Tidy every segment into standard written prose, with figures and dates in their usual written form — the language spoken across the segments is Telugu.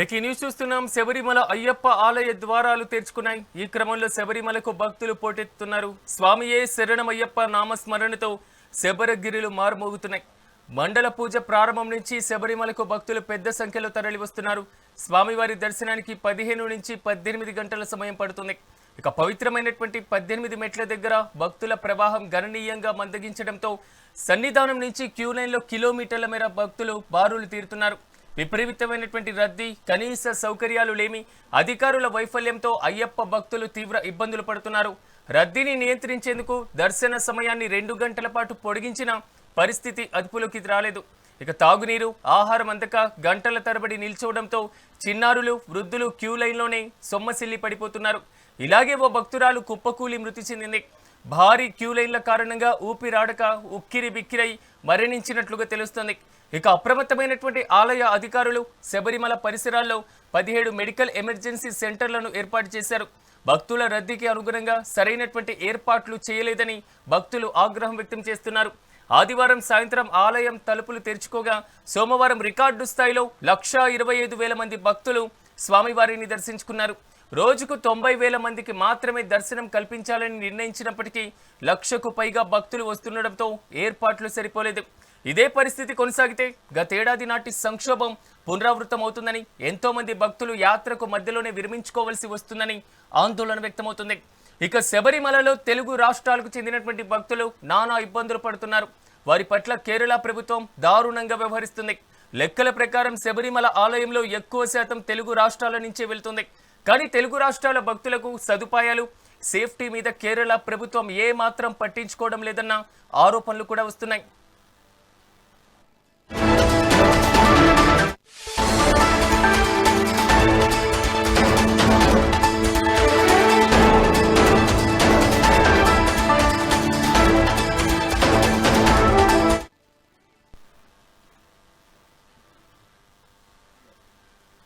బ్రేకింగ్ న్యూస్ చూస్తున్నాం. శబరిమల అయ్యప్ప ఆలయ ద్వారాలు తెరుచుకున్నాయి. ఈ క్రమంలో శబరిమలకు భక్తులు పోటెత్తుతున్నారు. స్వామియే శరణమయ్యప్ప నామస్మరణతో శబరగిరిలు మారుమోగుతున్నాయి. మండల పూజ ప్రారంభం నుంచి శబరిమలకు భక్తులు పెద్ద సంఖ్యలో తరలి వస్తున్నారు. స్వామివారి దర్శనానికి 15 నుంచి 18 గంటల సమయం పడుతుంది. ఇక పవిత్రమైనటువంటి 18 మెట్ల దగ్గర భక్తుల ప్రవాహం గణనీయంగా మందగించడంతో సన్నిధానం నుంచి క్యూ లైన్లో కిలోమీటర్ల మేర భక్తులు బారులు తీరుతున్నారు. విపరీతమైనటువంటి రద్దీ, కనీస సౌకర్యాలు లేమి, అధికారుల వైఫల్యంతో అయ్యప్ప భక్తులు తీవ్ర ఇబ్బందులు పడుతున్నారు. రద్దీని నియంత్రించేందుకు దర్శన సమయాన్ని 2 గంటల పాటు పొడిగించిన పరిస్థితి అదుపులోకి రాలేదు. ఇక తాగునీరు, ఆహారం అందక గంటల తరబడి నిల్చోవడంతో చిన్నారులు, వృద్ధులు క్యూ లైన్లోనే సొమ్మసిల్లి పడిపోతున్నారు. ఇలాగే ఓ భక్తురాలు కుప్పకూలి మృతి చెందింది. భారీ క్యూ లైన్ల కారణంగా ఊపిరాడక ఉక్కిరి బిక్కిరై మరణించినట్లుగా తెలుస్తోంది. ఇక అప్రమత్తమైనటువంటి ఆలయ అధికారులు శబరిమల పరిసరాల్లో 17 మెడికల్ ఎమర్జెన్సీ సెంటర్లను ఏర్పాటు చేశారు. భక్తుల రద్దీకి అనుగుణంగా సరైనటువంటి ఏర్పాట్లు చేయలేదని భక్తులు ఆగ్రహం వ్యక్తం చేస్తున్నారు. ఆదివారం సాయంత్రం ఆలయం తలుపులు తెరుచుకోగా సోమవారం రికార్డు స్థాయిలో 1,25,000 మంది భక్తులు స్వామివారిని దర్శించుకున్నారు. రోజుకు 90,000 మందికి మాత్రమే దర్శనం కల్పించాలని నిర్ణయించినప్పటికీ 1,00,000కు పైగా భక్తులు వస్తుండటంతో ఏర్పాట్లు సరిపోలేదు. ఇదే పరిస్థితి కొనసాగితే గతేడాది నాటి సంక్షోభం పునరావృతమవుతుందని, ఎంతో మంది భక్తులు యాత్రకు మధ్యలోనే విరమించుకోవాల్సి వస్తుందని ఆందోళన వ్యక్తమవుతుంది. ఇక శబరిమలలో తెలుగు రాష్ట్రాలకు చెందినటువంటి భక్తులు నానా ఇబ్బందులు పడుతున్నారు. వారి పట్ల కేరళ ప్రభుత్వం దారుణంగా వ్యవహరిస్తుంది. లెక్కల ప్రకారం శబరిమల ఆలయంలో ఎక్కువ శాతం తెలుగు రాష్ట్రాల నుంచే వెళ్తుంది. కానీ తెలుగు రాష్ట్రాల భక్తులకు సదుపాయాలు, సేఫ్టీ మీద కేరళ ప్రభుత్వం ఏ మాత్రం పట్టించుకోవడం లేదన్న ఆరోపణలు కూడా వస్తున్నాయి.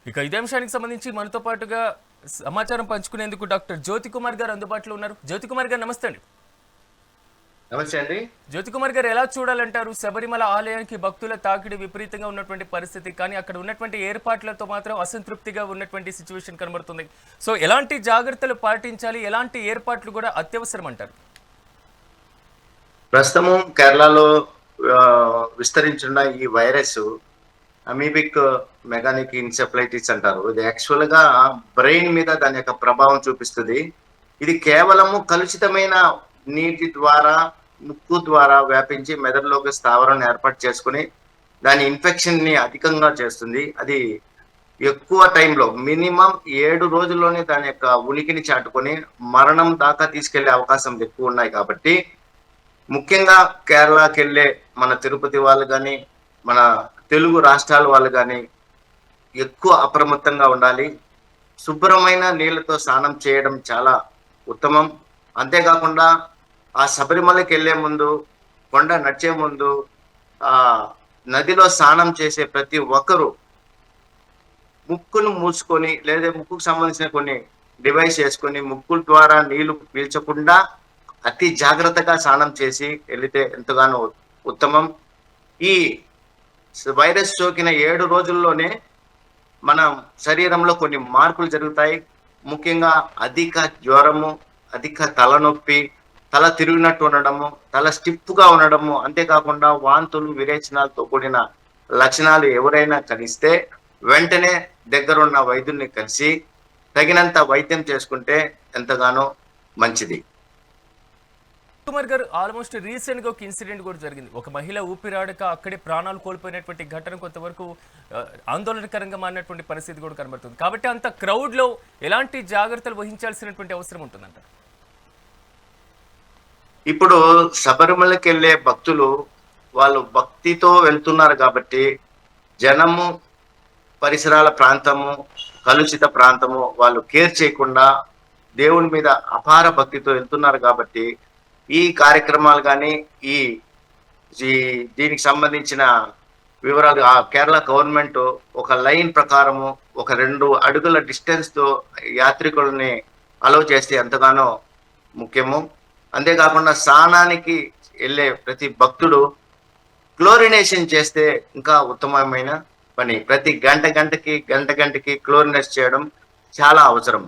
ఇక ఇదే అంశానికి సంబంధించి మనతో పాటుగా సమాచారం పంచుకునేందుకు డాక్టర్ జ్యోతి కుమార్ గారు అందుబాటులో ఉన్నారు. జ్యోతి కుమార్ గారు నమస్తే అండి. నమస్తే అండి. జ్యోతి కుమార్ గారు, ఎలా చూడాలంటారు? శబరిమల ఆలయానికి భక్తుల తాకిడి విపరీతంగా ఉన్నటువంటి పరిస్థితి, కానీ అక్కడ ఉన్నటువంటి ఏర్పాట్లతో మాత్రం అసంతృప్తిగా ఉన్నటువంటి సిచ్యువేషన్ కనబడుతుంది. సో ఎలాంటి జాగ్రత్తలు పాటించాలి, ఎలాంటి ఏర్పాట్లు కూడా అత్యవసరం అంటారు? ప్రస్తుతము కేరళలో విస్తరించిన ఈ వైరస్ అమీబిక్ మెకానిక్ ఇన్సెఫలైటిస్ అంటారు. ఇది యాక్చువల్ గా బ్రెయిన్ మీద దాని యొక్క ప్రభావం చూపిస్తుంది. ఇది కేవలము కలుషితమైన నీటి ద్వారా, ముక్కు ద్వారా వ్యాపించి మెదడులోకి స్థావరాన్ని ఏర్పాటు చేసుకుని దాని ఇన్ఫెక్షన్ ని అధికంగా చేస్తుంది. అది ఎక్కువ టైంలో మినిమం 7 రోజుల్లోనే దాని యొక్క ఉనికిని చాటుకొని మరణం దాకా తీసుకెళ్లే అవకాశం ఎక్కువ ఉన్నాయి. కాబట్టి ముఖ్యంగా కేరళకి వెళ్ళే మన తిరుపతి వాళ్ళు కానీ, మన తెలుగు రాష్ట్రాల వాళ్ళు కానీ ఎక్కువ అప్రమత్తంగా ఉండాలి. శుభ్రమైన నీళ్లతో స్నానం చేయడం చాలా ఉత్తమం. అంతేకాకుండా ఆ శబరిమలకి వెళ్ళే ముందు, కొండ నడిచే ముందు ఆ నదిలో స్నానం చేసే ప్రతి ఒక్కరూ ముక్కును మూసుకొని, లేదా ముక్కుకు సంబంధించిన కొన్ని డివైస్ చేసుకొని ముక్కుల ద్వారా నీళ్లు పీల్చకుండా అతి జాగ్రత్తగా స్నానం చేసి వెళితే ఎంతగానో ఉత్తమం. ఈ వైరస్ సోకిన 7 రోజుల్లోనే మన శరీరంలో కొన్ని మార్పులు జరుగుతాయి. ముఖ్యంగా అధిక జ్వరము, అధిక తలనొప్పి, తల తిరిగినట్టు ఉండడము, తల స్టిఫ్గా ఉండడము, అంతేకాకుండా వాంతులు, విరేచనాలతో కూడిన లక్షణాలు ఎవరైనా కలిస్తే వెంటనే దగ్గరున్న వైద్యుల్ని కలిసి తగినంత వైద్యం చేసుకుంటే ఎంతగానో మంచిది. కుమార్ గారు, ఆల్మోస్ట్ రీసెంట్ గా ఒక ఇన్సిడెంట్ కూడా జరిగింది. ఒక మహిళ ఊపిరాడక అక్కడే ప్రాణాలు కోల్పోయినటువంటి ఘటన కొంతవరకు ఆందోళనకరంగా మారినటువంటి పరిస్థితి కూడా కనబడుతుంది. కాబట్టి అంత క్రౌడ్ లో ఎలాంటి జాగ్రత్తలు వహించాల్సినటువంటి అవసరం ఉంటుందంట? ఇప్పుడు శబరిమలకి వెళ్ళే భక్తులు వాళ్ళు భక్తితో వెళ్తున్నారు కాబట్టి జనము, పరిసరాల ప్రాంతము, కలుషిత ప్రాంతము వాళ్ళు కేర్ చేయకుండా దేవుని మీద అపార భక్తితో వెళ్తున్నారు. కాబట్టి ఈ కార్యక్రమాలు కానీ, ఈ దీనికి సంబంధించిన వివరాలు ఆ కేరళ గవర్నమెంట్ ఒక లైన్ ప్రకారము ఒక 2 అడుగుల డిస్టెన్స్ తో యాత్రికులని అలౌ చేస్తే ఎంతగానో ముఖ్యము. అంతేకాకుండా స్నానానికి వెళ్ళే ప్రతి భక్తుడు క్లోరినేషన్ చేస్తే ఇంకా ఉత్తమమైన పని. ప్రతి గంటకి క్లోరినేట్ చేయడం చాలా అవసరం.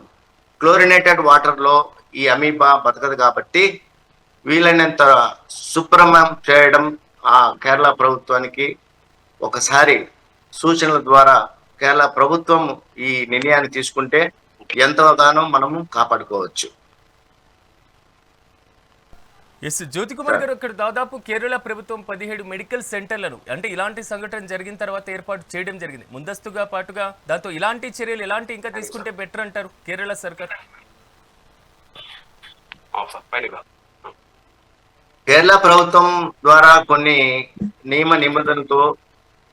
క్లోరినేటెడ్ వాటర్లో ఈ అమీబా బతకదు కాబట్టి వీలైనంత శుభ్రం చేయడం ఆ కేరళ ప్రభుత్వానికి ఒకసారి సూచనల ద్వారా కేరళ ప్రభుత్వం ఈ నిర్ణయాన్ని తీసుకుంటే ఎంతగానో మనము కాపాడుకోవచ్చు. ఎస్ జ్యోతికుమార్ గారు, ఇక్కడ దాదాపు కేరళ ప్రభుత్వం 17 మెడికల్ సెంటర్లను అంటే ఇలాంటి సంఘటన జరిగిన తర్వాత ఏర్పాటు చేయడం జరిగింది. ముందస్తుగా పాటుగా దాంతో ఇలాంటి చర్యలు ఎలాంటి ఇంకా తీసుకుంటే బెటర్ అంటారు కేరళ సర్కార్? కేరళ ప్రభుత్వం ద్వారా కొన్ని నియమ నిబంధనలతో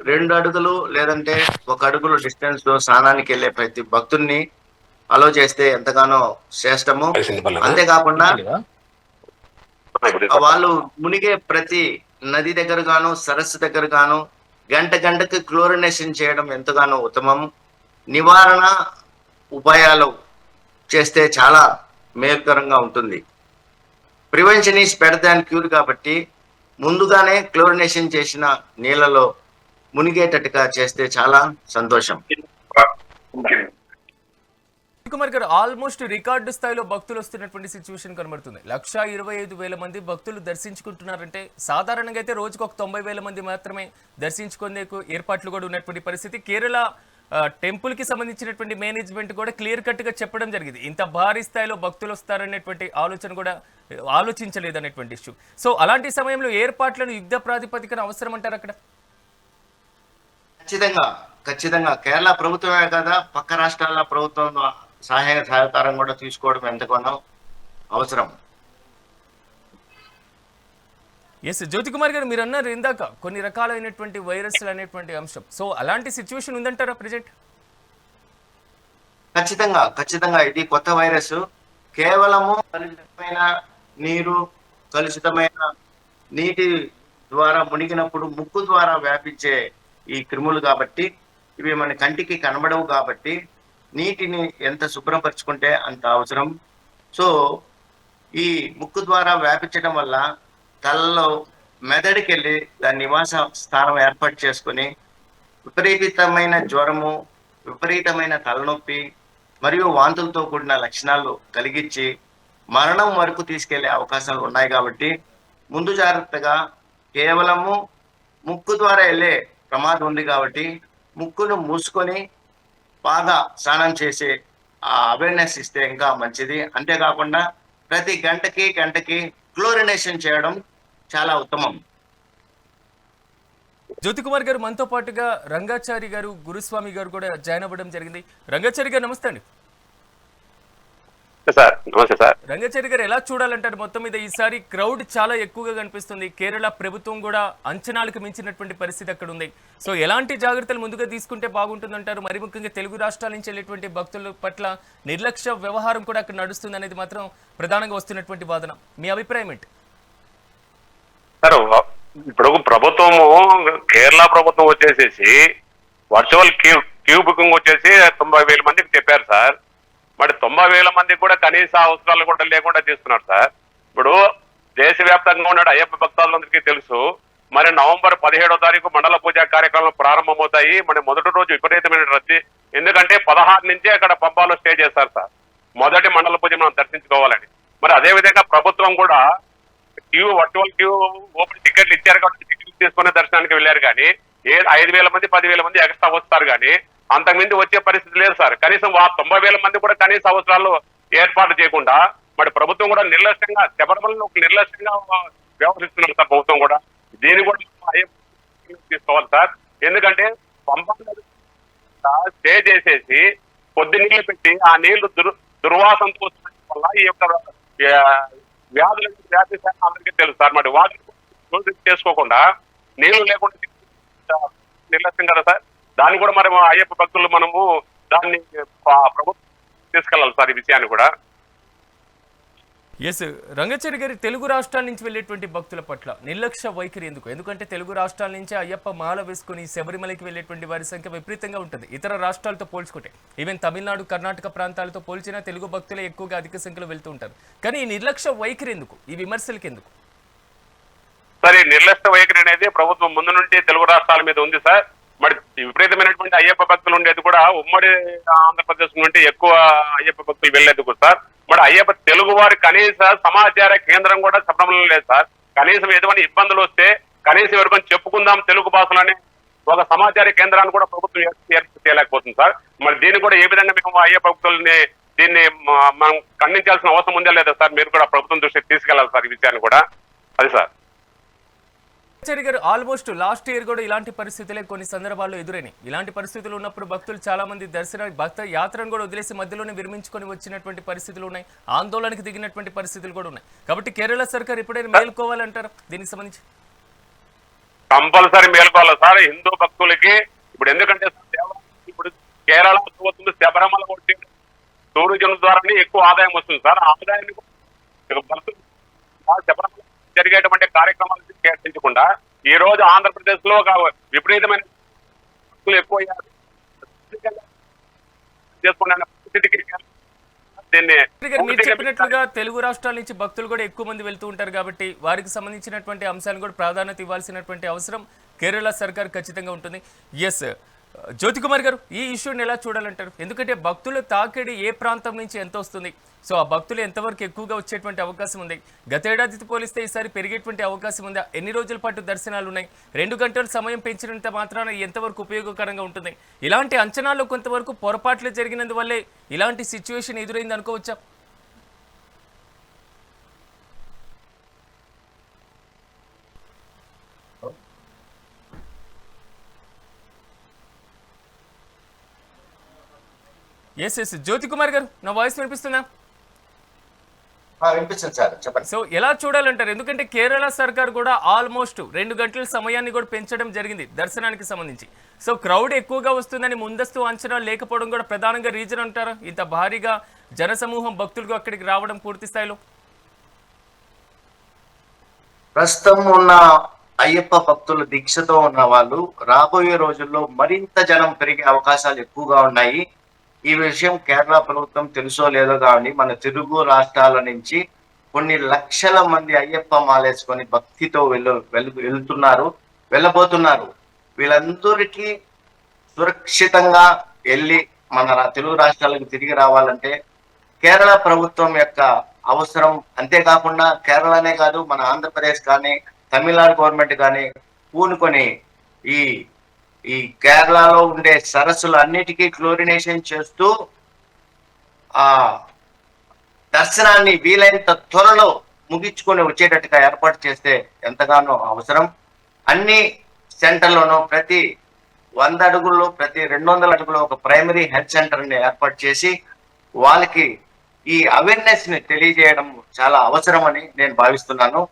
2 అడుగులు లేదంటే 1 అడుగులు డిస్టెన్స్ లో స్నానానికి వెళ్లే ప్రతి భక్తుల్ని అలో చేస్తే ఎంతగానో శ్రేష్టము. అంతేకాకుండా వాళ్ళు మునిగే ప్రతి నది దగ్గర గాను సరస్సు దగ్గర గాను గంటకి క్లోరినేషన్ చేయడం ఎంతగానో ఉత్తమం. నివారణ ఉపాయాలు చేస్తే చాలా మేలుకరంగా ఉంటుంది. Prevention is better than cure కాబట్టి ముందుగానే క్లోరినేషన్ చేసిన నీళ్ళలో మునిగేటట్టుగా చేస్తే చాలా సంతోషం. కుమార్ గారు, ఆల్మోస్ట్ రికార్డు స్థాయిలో భక్తులు వస్తున్నటువంటి సిచ్యువేషన్ కనబడుతుంది. 1,25,000 మంది భక్తులు దర్శించుకుంటున్నారంటే సాధారణంగా అయితే రోజుకు ఒక 90,000 మంది మాత్రమే దర్శించుకునేందుకు ఏర్పాట్లు కూడా ఉన్నటువంటి పరిస్థితి. కేరళ టెంపుల్ కి సంబంధించినటువంటి మేనేజ్మెంట్ కూడా క్లియర్ కట్ గా చెప్పడం జరిగింది, ఇంత భారీ స్థాయిలో భక్తులు వస్తారనేటువంటి ఆలోచన కూడా ఆలోచించలేదనేటువంటి ఇష్యూ. సో అలాంటి సమయంలో ఏర్పాట్లను యుద్ధ ప్రాతిపదికన అవసరం అంటారు అక్కడ? ఖచ్చితంగా కేరళ ప్రభుత్వమే కదా, పక్క రాష్ట్రాల ప్రభుత్వం సహాయ సహకారం కూడా తీసుకోవడం ఎంతగానో అవసరం. ఎస్ జ్యోతికుమార్ గారు, మీరు అన్నారు ఇందాక కొన్ని రకాలైనటువంటి వైరస్లు అనేటువంటి అంశం. సో అలాంటి సిచ్యువేషన్ ఉందంటారా ప్రజెంట్? ఖచ్చితంగా ఇది కొత్త వైరస్. కేవలము కలుషితమైన నీరు, కలుషితమైన నీటి ద్వారా మునిగినప్పుడు ముక్కు ద్వారా వ్యాపించే ఈ క్రిములు కాబట్టి ఇవి మన కంటికి కనబడవు కాబట్టి నీటిని ఎంత శుభ్రపరచుకుంటే అంత అవసరం. సో ఈ ముక్కు ద్వారా వ్యాపించడం వల్ల తలలో మెదడుకి వెళ్ళి దాని నివాస స్థానం ఏర్పాటు చేసుకొని విపరీతమైన జ్వరము, విపరీతమైన తలనొప్పి మరియు వాంతులతో కూడిన లక్షణాలు కలిగించి మరణం వరకు తీసుకెళ్లే అవకాశాలు ఉన్నాయి. కాబట్టి ముందు జాగ్రత్తగా కేవలము ముక్కు ద్వారా వెళ్ళే ప్రమాదం ఉంది కాబట్టి ముక్కును మూసుకొని బాగా స్నానం చేసి ఆ అవేర్నెస్ ఇస్తే ఇంకా మంచిది. అంతేకాకుండా ప్రతి గంటకి క్లోరినేషన్ చేయడం చాలా ఉత్తమం. జ్యోతికుమార్ గారు, మనతో పాటుగా రంగాచారి గారు, గురుస్వామి గారు కూడా జాయిన్ అవ్వడం జరిగింది. రంగాచారి గారు నమస్తే అండి. నమస్తే సార్. రంగాచారి గారు, ఎలా చూడాలంటారు మొత్తం మీద ఈసారి క్రౌడ్ చాలా ఎక్కువగా కనిపిస్తుంది. కేరళ ప్రభుత్వం కూడా అంచనాలకు మించినటువంటి పరిస్థితి అక్కడ ఉంది. సో ఎలాంటి జాగ్రత్తలు ముందుగా తీసుకుంటే బాగుంటుందంటారు? మరి ముఖ్యంగా తెలుగు రాష్ట్రాల నుంచి వెళ్ళేటువంటి భక్తుల పట్ల నిర్లక్ష్య వ్యవహారం కూడా అక్కడ నడుస్తుంది అనేది మాత్రం ప్రధానంగా వస్తున్నటువంటి వాదన. మీ అభిప్రాయం ఏంటి? సార్, ఇప్పుడు ప్రభుత్వము కేరళ ప్రభుత్వం వచ్చేసేసి వర్చువల్ క్యూ బుకింగ్ వచ్చేసి 90,000 మందికి చెప్పారు సార్. మరి 90,000 మందికి కూడా కనీస అవసరాలు కూడా లేకుండా చేస్తున్నారు సార్. ఇప్పుడు దేశవ్యాప్తంగా ఉన్న అయ్యప్ప భక్తులందరికీ తెలుసు, మరి నవంబర్ 17వ తారీఖు మండల పూజా కార్యక్రమాలు ప్రారంభమవుతాయి. మరి మొదటి రోజు విపరీతమైన రద్దీ, ఎందుకంటే 16 నుంచే అక్కడ పంపాలో స్టే చేస్తారు సార్ మొదటి మండల పూజ మనం దర్శించుకోవాలని. మరి అదేవిధంగా ప్రభుత్వం కూడా వర్చువల్ క్యూ ఓపెన్ టికెట్లు ఇచ్చారు కాబట్టి టికెట్లు తీసుకునే దర్శనానికి వెళ్ళారు. కానీ 5,000 మంది 10,000 మంది ఎక్స్ట్రా వస్తారు, కానీ అంతకుమించి వచ్చే పరిస్థితి లేదు సార్. కనీసం 90,000 మంది కూడా కనీస అవసరాలు ఏర్పాటు చేయకుండా మరి ప్రభుత్వం కూడా నిర్లక్ష్యంగా, శబరిమలలో నిర్లక్ష్యంగా వ్యవహరిస్తున్నారు సార్ ప్రభుత్వం కూడా. దీన్ని కూడా తీసుకోవాలి సార్. ఎందుకంటే స్టే చేసేసి కొద్ది నీళ్లు పెట్టి ఆ నీళ్లు దుర్వాసనతో వల్ల ఈ యొక్క వ్యాధులు వ్యాపిస్తాయని అందరికీ తెలుసు సార్. మరి వాటిని చేసుకోకుండా నీళ్లు లేకుండా నిర్లక్ష్యం కదా సార్. దాన్ని కూడా మరి అయ్యప్ప భక్తులు మనము దాన్ని ప్రభుత్వం తీసుకెళ్ళాలి సార్ ఈ విషయాన్ని కూడా. ఎస్ రంగాచారి గారి, తెలుగు రాష్ట్రాల నుంచి వెళ్ళేటువంటి భక్తుల పట్ల నిర్లక్ష్య వైఖరి ఎందుకు? ఎందుకంటే తెలుగు రాష్ట్రాల నుంచి అయ్యప్ప మాల వేసుకుని శబరిమలకి వెళ్ళేటువంటి వారి సంఖ్య విపరీతంగా ఉంటుంది ఇతర రాష్ట్రాలతో పోల్చుకుంటే. ఈవెన్ తమిళనాడు, కర్ణాటక ప్రాంతాలతో పోల్చినా తెలుగు భక్తులే ఎక్కువగా అధిక సంఖ్యలో వెళ్తూ ఉంటారు. కానీ ఈ నిర్లక్ష్య వైఖరి ఎందుకు? ఈ విమర్శలకి ఎందుకు? సార్, ఈ నిర్లక్ష్య వైఖరి అనేది ప్రభుత్వం ముందు నుండి తెలుగు రాష్ట్రాల మీద ఉంది సార్. మరి ఈ విపరీతమైనటువంటి అయ్యప్ప భక్తులు ఉండేది కూడా ఉమ్మడి ఆంధ్రప్రదేశ్ నుండి ఎక్కువ అయ్యప్ప భక్తులు వెళ్ళేది కూడా సార్. మరి అయ్యప్ప తెలుగు వారి కనీస సమాచార కేంద్రం కూడా చెప్పడం లేదు సార్. కనీసం ఏదైనా ఇబ్బందులు వస్తే కనీసం ఎవరికొని చెప్పుకుందాం తెలుగు భాషలోనే ఒక సమాచార కేంద్రాన్ని కూడా ప్రభుత్వం ఏర్పాటు చేయలేకపోతుంది సార్. మరి దీన్ని కూడా ఏ విధంగా మేము అయ్యప్ప భక్తుల్ని దీన్ని మనం ఖండించాల్సిన అవసరం ఉందా లేదా సార్? మీరు కూడా ప్రభుత్వం దృష్టికి తీసుకెళ్లాలి సార్ ఈ విషయాన్ని కూడా. అది సార్. గారు ఆల్మోస్ట్ లాస్ట్ ఇయర్ కూడా ఇలాంటి పరిస్థితులే కొన్ని సందర్భాల్లో ఎదురైనాయి. ఇలాంటి పరిస్థితులు ఉన్నప్పుడు భక్తులు చాలా మంది భక్త యాత్రను కూడా వదిలేసి మధ్యలోనే విరమించుకొని వచ్చినటువంటి పరిస్థితులు ఉన్నాయి. ఆందోళనకు దిగినటువంటి పరిస్థితులు కూడా ఉన్నాయి. కాబట్టి కేరళ సర్కార్ ఎప్పుడైనా మేల్కోవాలంటారా దీనికి సంబంధించి? కంపల్సరీ మేల్కోవాలి సార్ హిందూ భక్తులకి. ఇప్పుడు ఎందుకంటే ఇప్పుడు కేరళ ప్రభుత్వం శబరిమల కొట్టి టూరిజం ద్వారానే ఎక్కువ ఆదాయం వస్తుంది సార్. ఆదాయాన్ని భక్తులు శబరిమల జరిగేటువంటి కార్యక్రమాలు కేటాయించకుండా ఈ రోజు ఆంధ్రప్రదేశ్ లో ఒక విపరీతమైన ఎక్కువ మీరు చెప్పినట్లుగా తెలుగు రాష్ట్రాల నుంచి భక్తులు కూడా ఎక్కువ మంది వెళ్తూ ఉంటారు కాబట్టి వారికి సంబంధించినటువంటి అంశాలను కూడా ప్రాధాన్యత ఇవ్వాల్సినటువంటి అవసరం కేరళ సర్కార్ ఖచ్చితంగా ఉంటుంది. ఎస్ జ్యోతి కుమార్ గారు, ఈ ఇష్యూని ఎలా చూడాలంటారు? ఎందుకంటే భక్తుల తాకిడి ఏ ప్రాంతం నుంచి ఎంత వస్తుంది, సో ఆ భక్తులు ఎంతవరకు ఎక్కువగా వచ్చేటువంటి అవకాశం ఉంది? గతేడాదితో పోలిస్తే ఈసారి పెరిగేటువంటి అవకాశం ఉందా? ఎన్ని రోజుల పాటు దర్శనాలు ఉన్నాయి? 2 గంటల సమయం పెంచినంత మాత్రాన ఎంతవరకు ఉపయోగకరంగా ఉంటుంది? ఇలాంటి అంచనాల్లో కొంతవరకు పొరపాట్లు జరిగినందువల్లే ఇలాంటి సిచ్యువేషన్ ఎదురైంది అనుకోవచ్చా? ఎస్ జ్యోతి కుమార్ గారు, నా వాయిస్ వినిపిస్తుందా? వినిపిస్తుంది సార్, చెప్పండి. సో ఎలా చూడాలంటారు? ఎందుకంటే కేరళ సర్కార్ కూడా ఆల్మోస్ట్ 2 గంటల సమయాన్ని కూడా పెంచడం జరిగింది దర్శనానికి సంబంధించి. సో క్రౌడ్ ఎక్కువగా వస్తుందని ముందస్తు అంచనాలు లేకపోవడం కూడా ప్రధానంగా రీజన్ అంటారా ఇంత భారీగా జనసమూహం భక్తులకు అక్కడికి రావడం పూర్తి స్థాయిలో? ప్రస్తుతం ఉన్న అయ్యప్ప భక్తుల దీక్షతో ఉన్న వాళ్ళు రాబోయే రోజుల్లో మరింత జనం పెరిగే అవకాశాలు ఎక్కువగా ఉన్నాయి. ఈ విషయం కేరళ ప్రభుత్వం తెలుసో లేదో కానీ మన తెలుగు రాష్ట్రాల నుంచి కొన్ని లక్షల మంది అయ్యప్ప మాలేసుకొని భక్తితో వెళ్తున్నారు, వెళ్ళబోతున్నారు. వీళ్ళందరికీ సురక్షితంగా వెళ్ళి మన తెలుగు రాష్ట్రాలకు తిరిగి రావాలంటే కేరళ ప్రభుత్వం యొక్క అవసరం. అంతేకాకుండా కేరళనే కాదు, మన ఆంధ్రప్రదేశ్ కానీ తమిళనాడు గవర్నమెంట్ కానీ పూనుకొని ఈ కేరళలో ఉండే సరస్సులు అన్నిటికీ క్లోరినేషన్ చేస్తూ ఆ దర్శనాన్ని వీలైనంత త్వరలో ముగించుకొని వచ్చేటట్టుగా ఏర్పాటు చేస్తే ఎంతగానో అవసరం. అన్ని సెంటర్లోనూ ప్రతి 100 అడుగుల్లో ప్రతి 200 అడుగుల్లో ఒక ప్రైమరీ హెల్త్ సెంటర్ని ఏర్పాటు చేసి వాళ్ళకి ఈ అవేర్నెస్ ని తెలియజేయడం చాలా అవసరమని నేను భావిస్తున్నాను.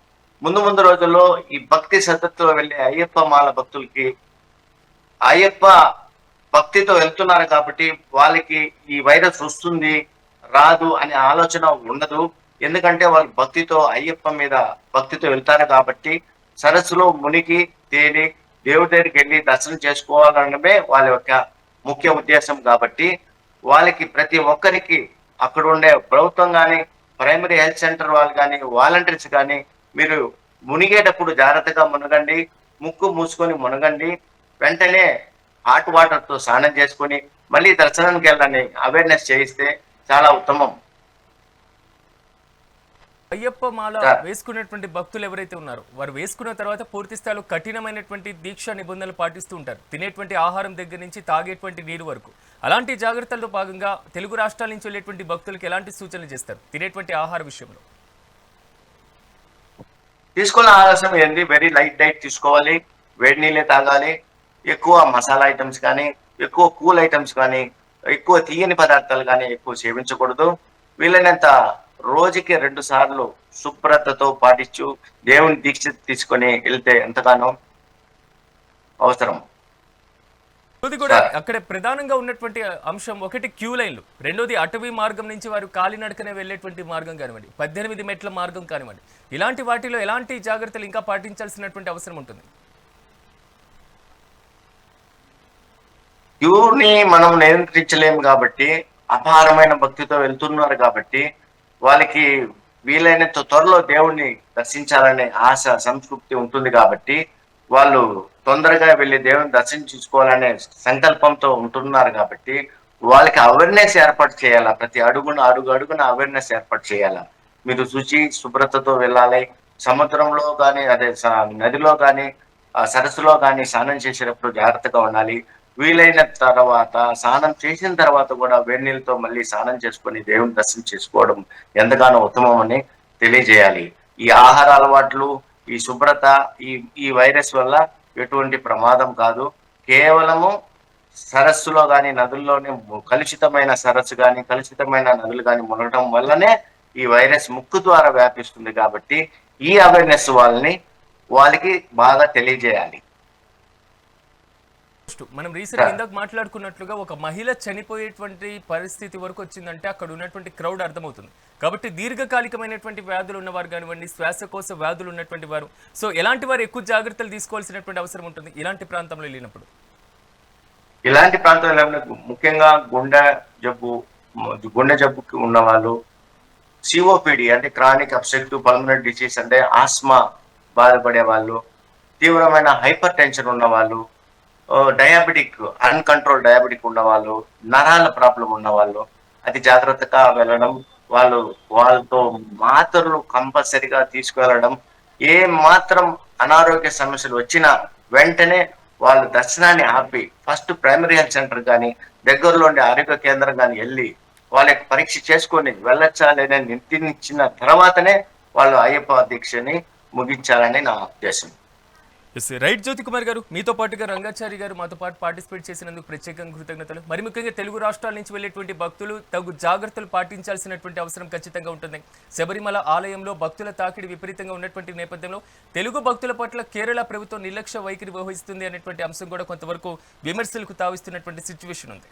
ముందు రోజుల్లో ఈ భక్తి శ్రద్ధతో వెళ్ళే అయ్యప్ప మాల భక్తులకి అయ్యప్ప భక్తితో వెళ్తున్నారు కాబట్టి వాళ్ళకి ఈ వైరస్ వస్తుంది రాదు అనే ఆలోచన ఉండదు. ఎందుకంటే వాళ్ళు భక్తితో అయ్యప్ప మీద భక్తితో వెళ్తారు కాబట్టి సరస్సులో మునిగి తేలి దేవుడి దగ్గరికి వెళ్ళి దర్శనం చేసుకోవాలనమే వాళ్ళ యొక్క ముఖ్య ఉద్దేశం. కాబట్టి వాళ్ళకి ప్రతి ఒక్కరికి అక్కడ ఉండే ప్రభుత్వం కానీ ప్రైమరీ హెల్త్ సెంటర్ వాళ్ళు కానీ వాలంటీర్స్ కానీ మీరు మునిగేటప్పుడు జాగ్రత్తగా మునగండి, ముక్కు మూసుకొని మునగండి, వెంటనే హాట్ వాటర్ తో స్నానం చేసుకొని మళ్ళీ దర్శనానికి వెళ్ళని అవేర్నెస్ చేయిస్తే చాలా ఉత్తమం. అయ్యప్ప మాల వేసుకున్నటువంటి భక్తులు ఎవరైతే ఉన్నారో వారు వేసుకున్న తర్వాత పూర్తి స్థాయిలో కఠినమైనటువంటి దీక్ష నిబంధనలు పాటిస్తూ ఉంటారు, తినేటువంటి ఆహారం దగ్గర నుంచి తాగేటువంటి నీరు వరకు. అలాంటి జాగ్రత్తల్లో భాగంగా తెలుగు రాష్ట్రాల నుంచి వెళ్ళేటువంటి భక్తులకు ఎలాంటి సూచనలు చేస్తారు తినేటువంటి ఆహార విషయంలో? తీసుకున్న ఆహారం ఏంటి, వెరీ లైట్ డైట్ తీసుకోవాలి, వేడి నీళ్ళే తాగాలి, ఎక్కువ మసాలా ఐటమ్స్ కానీ ఎక్కువ కూల్ ఐటమ్స్ కానీ ఎక్కువ తీయని పదార్థాలు కానీ ఎక్కువ సేవించకూడదు. వీలైనంత రోజుకి 2 సార్లు శుభ్రతతో పాటించు దేవుని దీక్ష తీసుకొని వెళ్తే ఎంతగానో అవసరం. ఇది కూడా అక్కడ ప్రధానంగా ఉన్నటువంటి అంశం ఒకటి క్యూ లైన్లు, రెండోది అటవీ మార్గం నుంచి వారు కాలినడకనే వెళ్ళేటువంటి మార్గం కానివ్వండి, 18 మెట్ల మార్గం కానివ్వండి, ఇలాంటి వాటిలో ఎలాంటి జాగ్రత్తలు ఇంకా పాటించాల్సినటువంటి అవసరం ఉంటుంది? క్యూని మనం నియంత్రించలేము కాబట్టి అపారమైన భక్తితో వెళ్తున్నారు కాబట్టి వాళ్ళకి వీలైనంత త్వరలో దేవుణ్ణి దర్శించాలనే ఆశ సంస్కృతి ఉంటుంది కాబట్టి వాళ్ళు తొందరగా వెళ్ళి దేవుని దర్శించుకోవాలనే సంకల్పంతో ఉంటున్నారు కాబట్టి వాళ్ళకి అవేర్నెస్ ఏర్పాటు చేయాలా, ప్రతి అడుగున అవేర్నెస్ ఏర్పాటు చేయాలా. మీరు శుభ్రతతో వెళ్ళాలి. సముద్రంలో కానీ అదే నదిలో కానీ సరస్సులో కానీ స్నానం చేసేటప్పుడు జాగ్రత్తగా ఉండాలి. వీలైన తర్వాత స్నానం చేసిన తర్వాత కూడా వేడి నీళ్ళతో మళ్ళీ స్నానం చేసుకొని దేవుని దర్శనం చేసుకోవడం ఎంతగానో ఉత్తమం అని తెలియజేయాలి. ఈ ఆహార అలవాట్లు, ఈ శుభ్రత, ఈ వైరస్ వల్ల ఎటువంటి ప్రమాదం కాదు. కేవలము సరస్సులో కానీ నదుల్లోనే కలుషితమైన సరస్సు కానీ కలుషితమైన నదులు కానీ మునగడం వల్లనే ఈ వైరస్ ముక్కు ద్వారా వ్యాపిస్తుంది. కాబట్టి ఈ అవేర్నెస్ వాళ్ళకి బాగా తెలియజేయాలి. మనం రీసెంట్ ఇందాక మాట్లాడుకున్నట్లుగా ఒక మహిళ చనిపోయేటువంటి పరిస్థితి వరకు వచ్చిందంటే అక్కడ ఉన్నటువంటి క్రౌడ్ అర్థమవుతుంది. కాబట్టి దీర్ఘకాలికమైనటువంటి వ్యాధులు ఉన్నవారు కానివ్వండి, శ్వాసకోశ వ్యాధులు ఉన్నటువంటి వారు, సో ఎలాంటి వారు ఎక్కువ జాగ్రత్తలు తీసుకోవాల్సినటువంటి అవసరం ఉంటుంది ఇలాంటి ప్రాంతంలో వెళ్ళినప్పుడు? ఇలాంటి ప్రాంతంలో ముఖ్యంగా గుండె జబ్బుకి ఉన్న వాళ్ళు, సిఓపిడి అంటే క్రానిక్ అబ్స్ట్రక్టివ్ పల్మనరీ డిసీజ్ అంటే ఆస్మా బాధపడే వాళ్ళు, తీవ్రమైన హైపర్ టెన్షన్ ఉన్న వాళ్ళు, డయాబెటిక్ అన్కంట్రోల్ డయాబెటిక్ ఉన్న వాళ్ళు, నరాల ప్రాబ్లం ఉన్న వాళ్ళు అతి జాగ్రత్తగా వెళ్ళడం, వాళ్ళతో మాత్రలు కంపల్సరిగా తీసుకువెళ్ళడం. ఏ మాత్రం అనారోగ్య సమస్యలు వచ్చినా వెంటనే వాళ్ళు దర్శనాన్ని ఆపి ఫస్ట్ ప్రైమరీ హెల్త్ సెంటర్ కానీ దగ్గరలో ఉండే ఆరోగ్య కేంద్రం కానీ వెళ్ళి వాళ్ళకి పరీక్ష చేసుకొని వెళ్ళొచ్చా లేదా నిర్ణయించిన తర్వాతనే వాళ్ళు అయ్యప్ప దీక్షని ముగించాలని నా ఉద్దేశం. రైట్ జ్యోతి కుమార్ గారు, మీతో పాటుగా రంగాచారి గారు మాతో పాటు పార్టిసిపేట్ చేసినందుకు ప్రత్యేకంగా కృతజ్ఞతలు. మరి ముఖ్యంగా తెలుగు రాష్ట్రాల నుంచి వెళ్ళేటువంటి భక్తులు తగు జాగ్రత్తలు పాటించాల్సినటువంటి అవసరం ఖచ్చితంగా ఉంటుంది. శబరిమల ఆలయంలో భక్తుల తాకిడి విపరీతంగా ఉన్నటువంటి నేపథ్యంలో తెలుగు భక్తుల పట్ల కేరళ ప్రభుత్వం నిర్లక్ష్య వైఖరి వహిస్తుంది అనేటువంటి అంశం కూడా కొంతవరకు విమర్శలకు తావిస్తున్నటువంటి సిచ్యువేషన్ ఉంది.